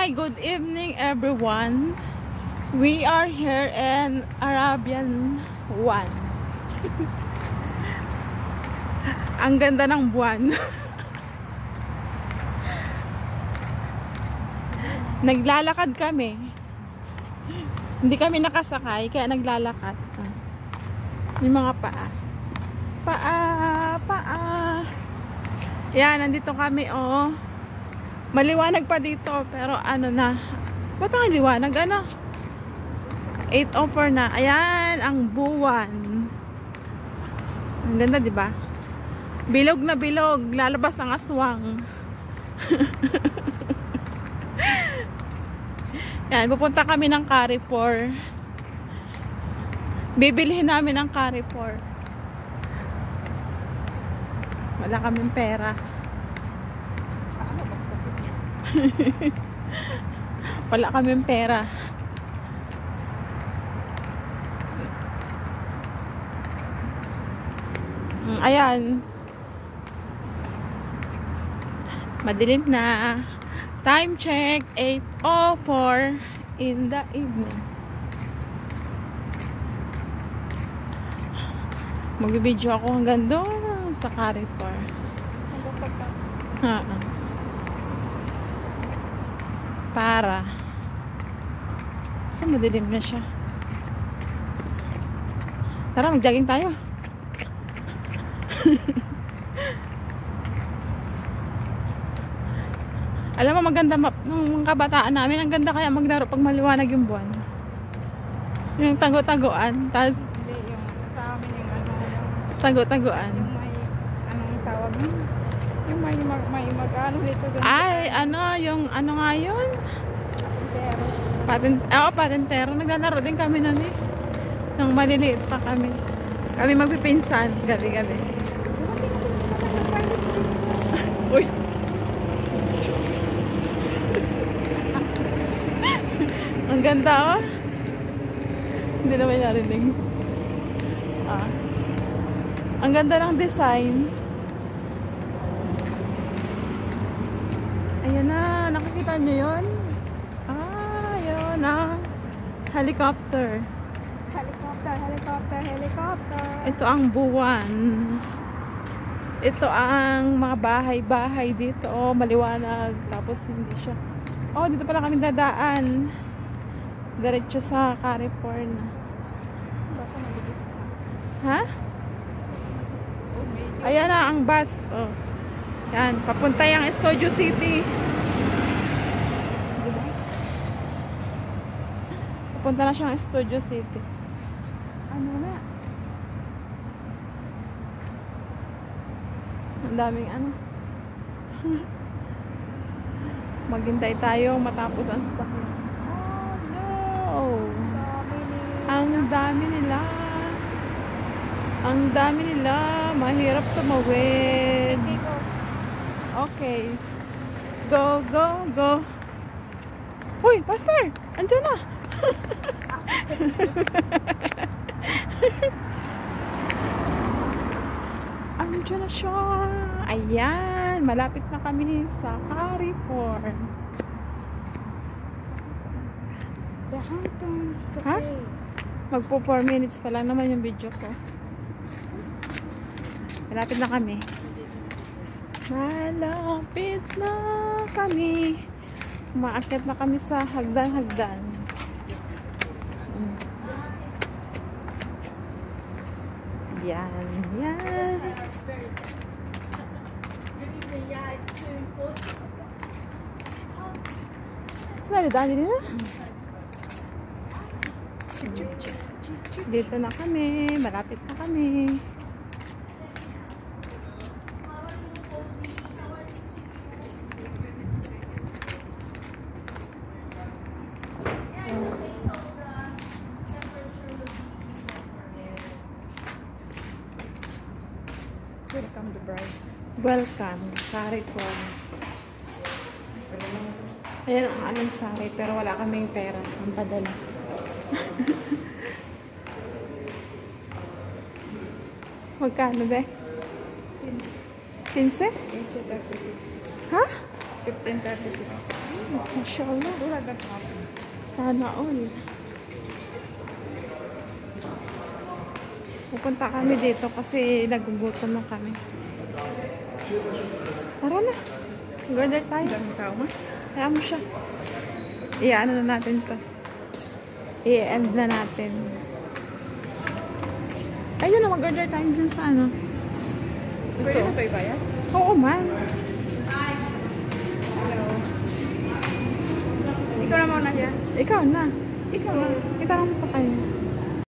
Hi, good evening everyone. We are here in Arabian 1. Ang ganda ng buwan. Naglalakad kami. Hindi kami nakasakay kaya naglalakad. Yung mga paa. Paa. Yan, nandito kami oh. Maliwanag pa dito pero ano na. Ba't ang liwanag? Ano? 8:04 na. Ayan ang buwan. Ang ganda, di ba? Bilog na bilog, lalabas ang aswang. Yan, pupunta kami ng Carrefour. Bibilihin namin ang Carrefour. Wala kaming pera. Wala kaming pera. Ayan. Madilim na. Time check 8:04 in the evening. Magbibideo ako hanggang doon sa Carrefour. Para so madilim na siya. Tara, mag-jogging tayo. Alam mo, maganda nung kabataan namin, ang ganda kaya maglaro pag maliwanag yung buwan. Yung tago-taguan. Tapos yung sa amin yung ano, tago-taguan. yung may anong tawag mo? Yung may mag-ano dito. Ay, ano, yung ano nga yun? Patintero. Patintero. Naglalaro din kami nun eh. Nung maliliit pa kami. Kami magpipinsan. Gabi-gabi. Uy! Ang ganda oh. Hindi naman narinig. Ang ganda ng design. Ayan na, nakikita nyo yun? Yun na. Helicopter. Helicopter. Ito ang buwan. Ito ang mga bahay-bahay dito. Oh, maliwanag. Tapos hindi siya. Oh, dito pala kami dadaan. Diretso sa Carrefour na. Ha? Ayan na ang bus. Oh. Yan, papunta yung Studio City. Diba? Papunta na siyang Studio City. Ano na? Ang daming ano. Maghintay tayo matapos ang sasakyan. Ang dami nila. Ang dami nila. Mahirap tumawid. Okay. Go, go, go. Uy, Pastor! Andiyan na! Andiyan na siya. Ayan. Malapit na kami sa Carrefour. The Hamptons Cafe. Ha? Magpo 4 minutes pa lang naman yung video ko. Malapit na kami. Malapit na kami. Umaakyat na kami sa hagdan-hagdan. Yan, yan. Saan na daan din na? Dito na kami. Malapit na kami. Welcome to Bride. Welcome. Carrefour. Ayan ang anong sari. Pero wala kaming pera. Ang padala. Magkano ba? 15? 36. Ha? 15:36. Mashallah. Tulad ng hapon. Sana all. Pupunta kami dito kasi nagugutom na kami. Tara na. Order tayo. Daming tao mo. Kaya mo siya. I-ano na natin to. I-end na natin. Ayun na, mag-order tayo dyan sa ano. Pwede mo ito ibayad? Oo man. Hello. Ikaw na muna yan. Ikaw na. Ikaw na. Itanong mo sa kanya.